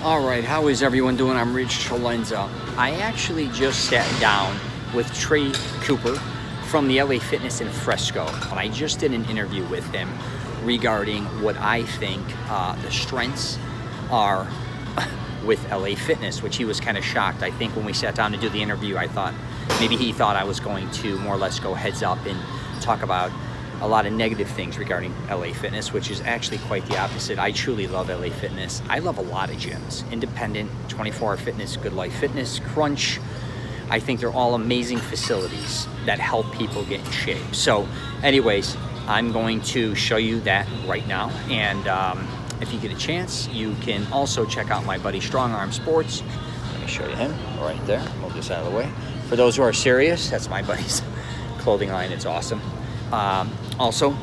All right, how is everyone doing? I'm Rich Celenza. I actually just sat down with TRE Cooper from the LA Fitness in Frisco, and I just did an interview with him regarding what I think the strengths are with LA Fitness, which he was kind of shocked. I think when we sat down to do the interview, I thought maybe he thought I was going to more or less go heads up and talk about a lot of negative things regarding LA Fitness, which is actually quite the opposite. I truly love LA Fitness. I love a lot of gyms, independent, 24-hour fitness, Good Life Fitness, Crunch. I think they're all amazing facilities that help people get in shape. So anyways, I'm going to show you that right now. And if you get a chance, you can also check out my buddy Strong Arm Sports. Let me show you him right there. Move this out of the way. For those who are serious, that's my buddy's clothing line. It's awesome. Also,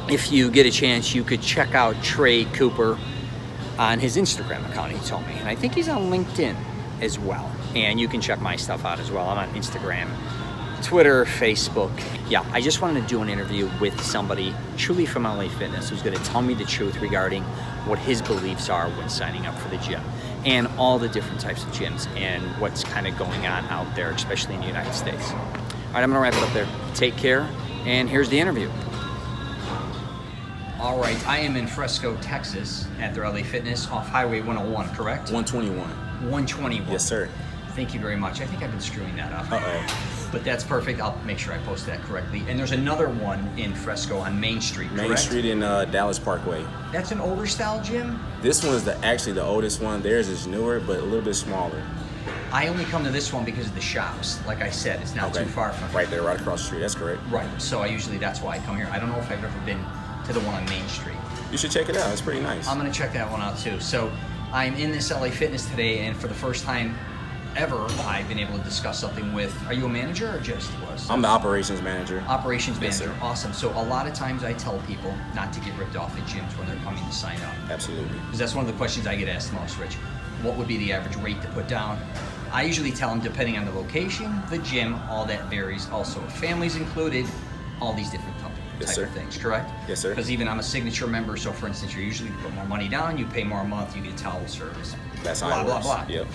if you get a chance, you could check out TRE Cooper on his Instagram account, he told me. And I think he's on LinkedIn as well. And you can check my stuff out as well. I'm on Instagram, Twitter, Facebook. Yeah, I just wanted to do an interview with somebody truly from LA Fitness who's going to tell me the truth regarding what his beliefs are when signing up for the gym and all the different types of gyms and what's kind of going on out there, especially in the United States. All right, I'm going to wrap it up there. Take care. And here's the interview. All right, I am in Frisco, Texas at their LA Fitness off Highway 101, correct? 121. 121. Yes, sir. Thank you very much. I think I've been screwing that up. Uh-oh. But that's perfect. I'll make sure I post that correctly. And there's another one in Frisco on Main Street, correct? Main Street in Dallas Parkway. That's an older style gym? This one is actually the oldest one. Theirs is newer, but a little bit smaller. I only come to this one because of the shops. Like I said, it's not too far from right there, right across the street. That's correct. Right. So that's why I come here. I don't know if I've ever been to the one on Main Street. You should check it out. It's pretty nice. I'm going to check that one out too. So I'm in this LA Fitness today, and for the first time ever, I've been able to discuss something with, are you a manager or just was? I'm the operations manager. Operations Yes, manager. sir. Awesome. So a lot of times I tell people not to get ripped off at gyms when they're coming to sign up. Absolutely. Because that's one of the questions I get asked most, Rich. What would be the average rate to put down? I usually tell them, depending on the location, the gym, all that varies. Also, if families included, all these different type of things, correct? Yes, sir. Because even I'm a signature member, so for instance, you're usually put more money down, you pay more a month, you get towel service. That's how blah, it blah, works. blah. Yep.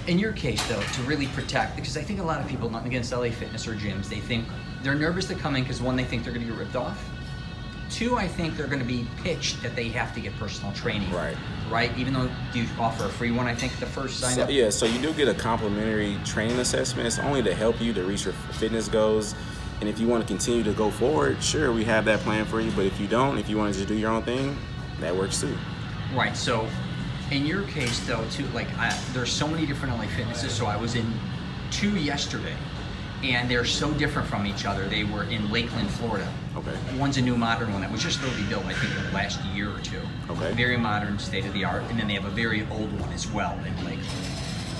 In your case, though, to really protect, because I think a lot of people, nothing against LA Fitness or gyms, they think they're nervous to come in because one, they think they're going to get ripped off. Two, I think they're going to be pitched that they have to get personal training. Right? Even though you offer a free one, I think, the first sign up? Yeah, so you do get a complimentary training assessment. It's only to help you to reach your fitness goals. And if you want to continue to go forward, sure, we have that plan for you. But if you don't, if you want to just do your own thing, that works too. Right. So in your case, though, too, there's so many different LA Fitnesses. So I was in 2 yesterday, and they're so different from each other. They were in Lakeland, Florida. Okay. One's a new modern one that was just literally built, I think, in the last year or two. Okay. Very modern, state of the art, and then they have a very old one as well in Lakeland.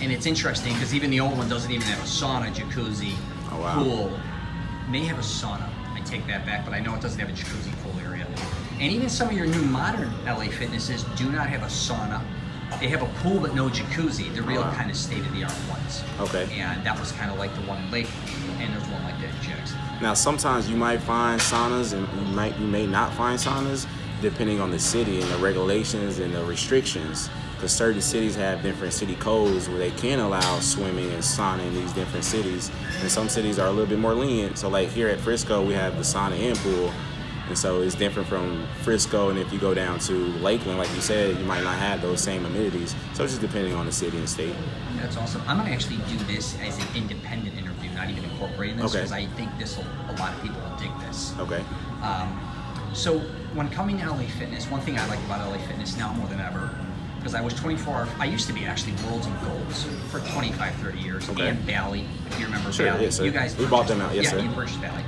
And it's interesting because even the old one doesn't even have a sauna, jacuzzi, pool. May have a sauna. I take that back, but I know it doesn't have a jacuzzi pool area. And even some of your new modern LA Fitnesses do not have a sauna. They have a pool but no jacuzzi. The real kind of state-of-the-art ones. Okay. And that was kind of like the one in Lakeland, and there's one like that in Jackson. Now, sometimes you might find saunas, and you may not find saunas, depending on the city and the regulations and the restrictions. Because certain cities have different city codes where they can allow swimming and sauna in these different cities, and some cities are a little bit more lenient. So, like here at Frisco, we have the sauna and pool. And so it's different from Frisco, and if you go down to Lakeland, like you said, you might not have those same amenities. So it's just depending on the city and state. That's awesome. I'm gonna actually do this as an independent interview, not even incorporating this, because I think a lot of people will dig this. Okay. So when coming to LA Fitness, one thing I like about LA Fitness now more than ever, because I was 24 I used to be actually Worlds and Golds for 25, 30 years, and Bally, if you remember Bally. Yes, sir. You guys we bought them out, yes, sir. Yeah, you purchased Bally.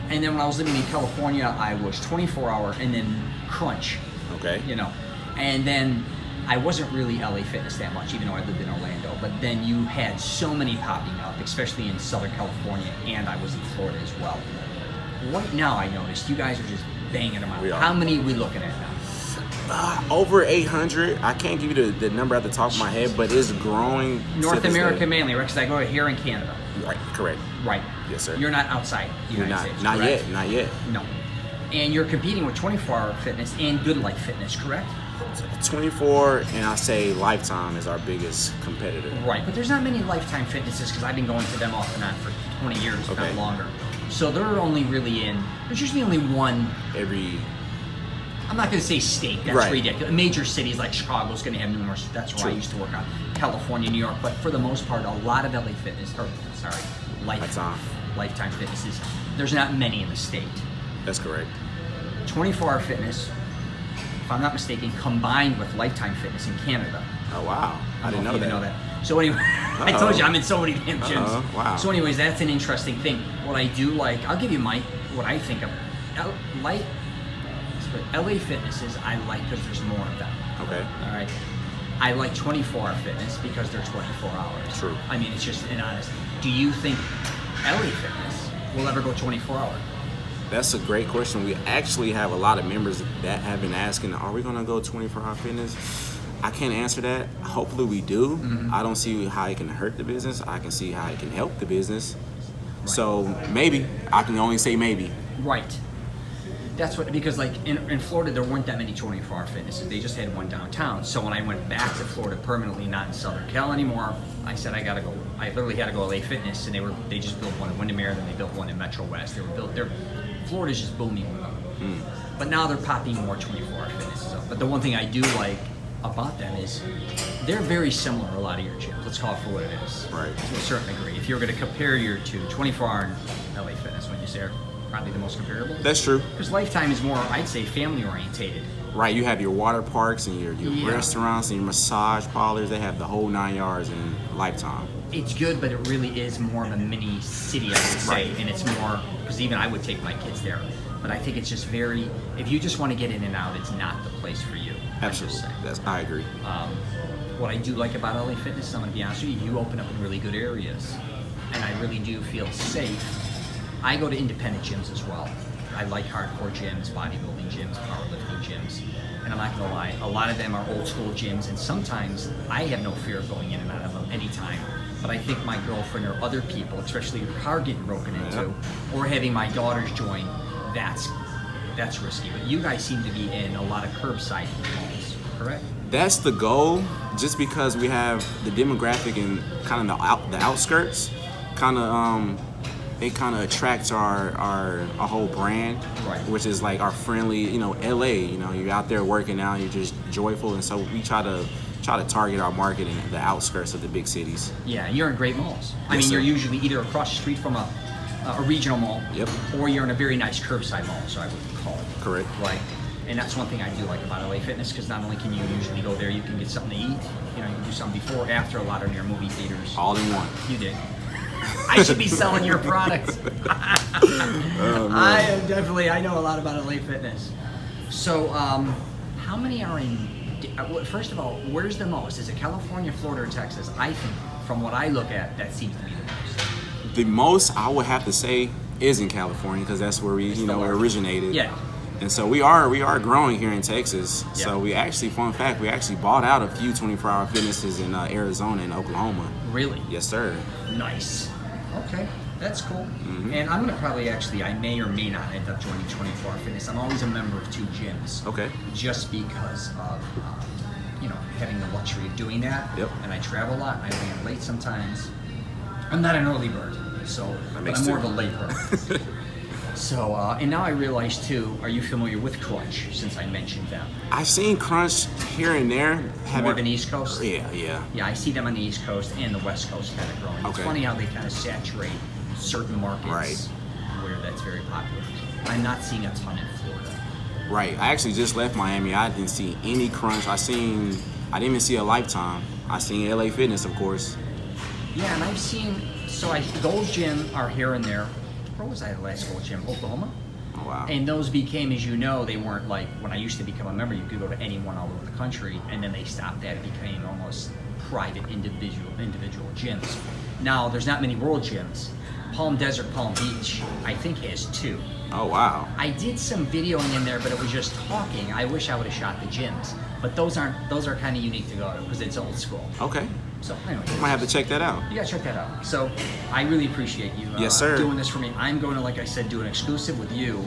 And then when I was living in California, I was 24-hour and then Crunch. Okay. You know, and then I wasn't really LA Fitness that much, even though I lived in Orlando. But then you had so many popping up, especially in Southern California, and I was in Florida as well. Right now, I noticed you guys are just banging them out. How many are we looking at now? Over 800. I can't give you the number at the top of my head, but it's growing. North America mainly, right? Because I go here in Canada. Right, correct. Right. Yes, sir. You're not outside the United States, Not yet. No. And you're competing with 24-hour fitness and Good Life Fitness, correct? 24, and I say Lifetime is our biggest competitor. Right, but there's not many Lifetime Fitnesses because I've been going to them off and on for 20 years, if not longer. So they're only really there's usually only one every. I'm not going to say state, that's ridiculous. Major cities like Chicago's going to have numerous, that's where I used to work on. California, New York, but for the most part, a lot of LA Fitness, Lifetime Fitnesses, there's not many in the state. That's correct. 24-Hour Fitness, if I'm not mistaken, combined with Lifetime Fitness in Canada. Oh, wow. I didn't know that. So anyway, I told you I'm in so many damn gyms. Wow. So anyways, that's an interesting thing. What I do like, I'll give you what I think of. LA Fitnesses, I like because there's more of them. Okay. All right. I like 24-Hour Fitness because they're 24 hours. True. I mean, it's just an honest. Do you think LA Fitness will ever go 24-hour? That's a great question. We actually have a lot of members that have been asking, are we going to go 24-hour fitness? I can't answer that. Hopefully we do. Mm-hmm. I don't see how it can hurt the business. I can see how it can help the business. Right. So maybe. I can only say maybe. Right. That's what, because like in Florida, there weren't that many 24-hour fitnesses. They just had one downtown. So when I went back to Florida permanently, not in Southern Cal anymore, I said I gotta go. I literally had to go LA Fitness, and they just built one in Windermere, then they built one in Metro West. Florida's just booming with them. But now they're popping more 24-hour fitnesses up. But the one thing I do like about them is they're very similar to a lot of your gyms. Let's call it for what it is. Right. To a certain degree. If you're going to compare your two, 24-hour and LA Fitness, when you say are probably the most comparable. That's true. Because Lifetime is more, I'd say, family orientated. Right. You have your water parks and your restaurants and your massage parlors. They have the whole 9 yards in Lifetime. It's good, but it really is more of a mini city, I would say. Right. And it's more, because even I would take my kids there. But I think it's just if you just want to get in and out, it's not the place for you. Absolutely. I agree. What I do like about LA Fitness, I'm going to be honest with you, you open up in really good areas. And I really do feel safe. I go to independent gyms as well. I like hardcore gyms, bodybuilding gyms, powerlifting gyms. And I'm not going to lie, a lot of them are old school gyms, and sometimes I have no fear of going in and out of them anytime. But I think my girlfriend or other people, especially your car getting broken into, or having my daughters join, that's risky. But you guys seem to be in a lot of curbside malls, correct? That's the goal, just because we have the demographic and kind of the outskirts, it kind of attracts our whole brand, right, which is like our friendly, LA, you're out there working out, you're just joyful, and so we try to target our market in the outskirts of the big cities. Yeah, and you're in great malls. I mean, you're usually either across the street from a regional mall, or you're in a very nice curbside mall, so I would call it. Correct. Like, and that's one thing I do like about LA Fitness, because not only can you usually go there, you can get something to eat, you can do something before, after. A lot of near movie theaters. All in one. You did. I should be selling your products. I know a lot about LA Fitness. So, how many are in? First of all, where's the most? Is it California, Florida, or Texas? I think, from what I look at, that seems to be the most. The most, I would have to say, is in California, because that's where we originated. Yeah. And so we are growing here in Texas. Yeah. So we actually, fun fact, we actually bought out a few 24-hour fitnesses in Arizona and Oklahoma. Really? Yes, sir. Nice. Okay, that's cool. Mm-hmm. And I'm gonna probably I may or may not end up joining 24-hour fitness. I'm always a member of two gyms. Okay. Just because of having the luxury of doing that. Yep. And I travel a lot. And I land late sometimes. I'm not an early bird, but I'm more of a late bird. So, and now I realize too, are you familiar with Crunch, since I mentioned them? I've seen Crunch here and there. More of an East Coast? Yeah. Yeah, I see them on the East Coast and the West Coast kind of growing. Okay. It's funny how they kind of saturate certain markets where that's very popular. I'm not seeing a ton in Florida. Right, I actually just left Miami. I didn't see any Crunch. I didn't even see a Lifetime. I seen LA Fitness, of course. Yeah, and I've seen, Gold's Gym are here and there. Where was I at the last Gold Gym? Oklahoma? Oh, wow. And those became, as you know, they weren't like, when I used to become a member, you could go to any one all over the country, and then they stopped that. It became almost private individual gyms. Now, there's not many world gyms. Palm Desert, Palm Beach, I think has 2. Oh, wow. I did some videoing in there, but it was just talking. I wish I would have shot the gyms. But those are kind of unique to go to, because it's old school. Okay. So anyway, might have to check that out. You gotta check that out. So I really appreciate you doing this for me. I'm going to, like I said, do an exclusive with you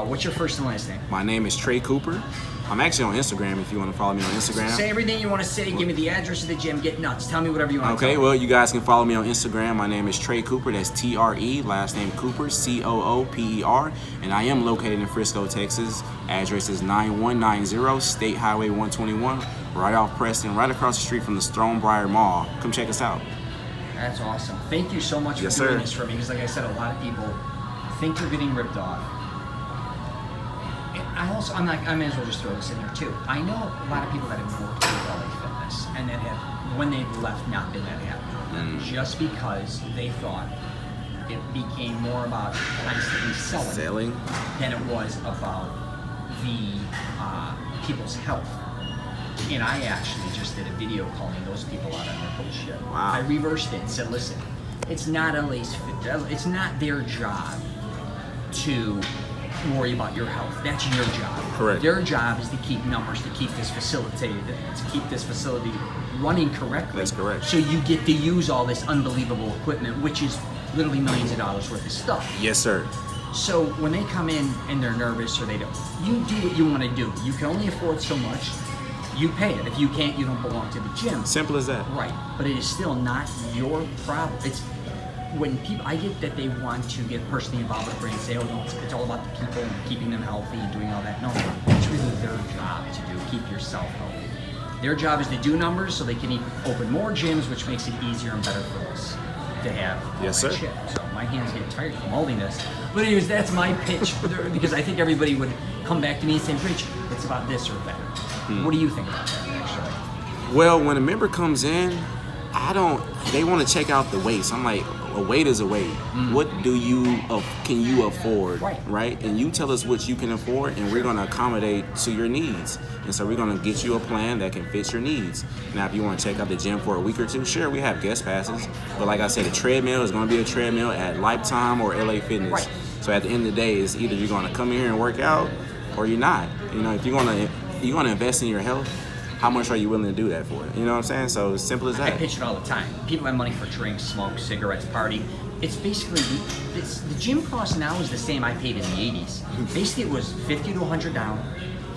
What's your first and last name? My name is TRE COOPER. I'm actually on Instagram if you want to follow me on Instagram. Say everything you want to say. Give me the address of the gym. Get nuts. Tell me whatever you want to Okay, tell well, you guys can follow me on Instagram. My name is TRE COOPER. That's TRE, last name Cooper, COOPER. And I am located in Frisco, Texas. Address is 9190 State Highway 121, right off Preston, right across the street from the Stonebriar Mall. Come check us out. That's awesome. Thank you so much for Yes, doing sir. this for me. Because like I said, a lot of people think you're getting ripped off. I may as well just throw this in there too. I know a lot of people that have worked with LA Fitness and that have, when they've left, not been that happy with them, just because they thought it became more about constantly selling than it was about the people's health. And I actually just did a video calling those people out on their bullshit. Wow. I reversed it and said, listen, it's not it's not their job to worry about your health. That's your job. Correct. Their job is to keep numbers, to keep this facility running correctly. That's correct. So you get to use all this unbelievable equipment, which is literally millions of dollars worth of stuff. Yes, sir. So when they come in and they're nervous or they don't, you do what you want to do. You can only afford so much. You pay it. If you can't, you don't belong to the gym. Simple as that. Right. But it is still not your problem. It's when people, I get that they want to get personally involved with brands, say, oh no, it's all about the people and keeping them healthy and doing all that. No, it's really their job to do. Keep yourself healthy. Their job is to do numbers so they can open more gyms, which makes it easier and better for us to have all Yes, that sir. shit. So my hands get tired from holding this. But anyways, that's my pitch because I think everybody would come back to me and say, Rich, it's about this or that. What do you think about that, actually? Well, when a member comes in, they want to check out the weights. I'm like, a weight is a weight. What can you afford? Right? And you tell us what you can afford, and we're going to accommodate to your needs. And so we're going to get you a plan that can fit your needs. Now, if you want to check out the gym for a week or two, sure, we have guest passes. But like I said, a treadmill is going to be a treadmill at Lifetime or LA Fitness. Right. So at the end of the day, it's either you're going to come here and work out or you're not. You know, if you're going to invest in your health, how much are you willing to do that for? You know what I'm saying? So it's simple as that. I pitch it all the time. People have money for drinks, smoke, cigarettes, party. It's basically, the gym cost now is the same I paid in the 80s. Basically, it was 50 to 100 down,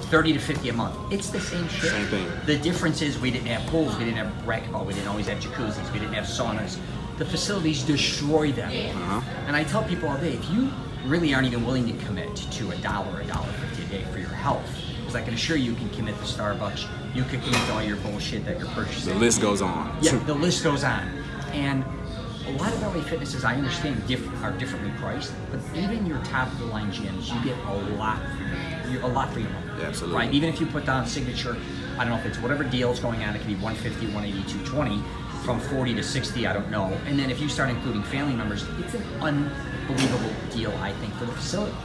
30 to 50 a month. It's the same shit. Same thing. The difference is we didn't have pools, we didn't have racquetball, we didn't always have jacuzzis, we didn't have saunas. The facilities destroy them. And I tell people all day, if you really aren't even willing to commit to $1, $1.50 a day for your health, because I can assure you can commit to Starbucks, you can commit to all your bullshit that you're purchasing. The list goes on. Yeah, the list goes on. And a lot of LA Fitnesses, I understand, are differently priced, but even your top of the line gyms, you get a lot for your money. Yeah, absolutely. Right? Even if you put down signature, I don't know if it's whatever deal's going on, it could be 150, 180, 220, from 40 to 60, I don't know. And then if you start including family members, it's an unbelievable deal, I think, for the facility.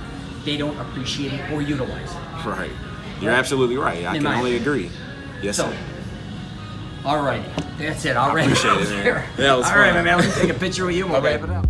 They don't appreciate it or utilize it. Right. You're absolutely right. I can only agree. Yes, so, sir. All right, that's it. I'll wrap it appreciate up it, man. there. That was all right, fun. my man. Let me take a picture with you. We'll wrap it up.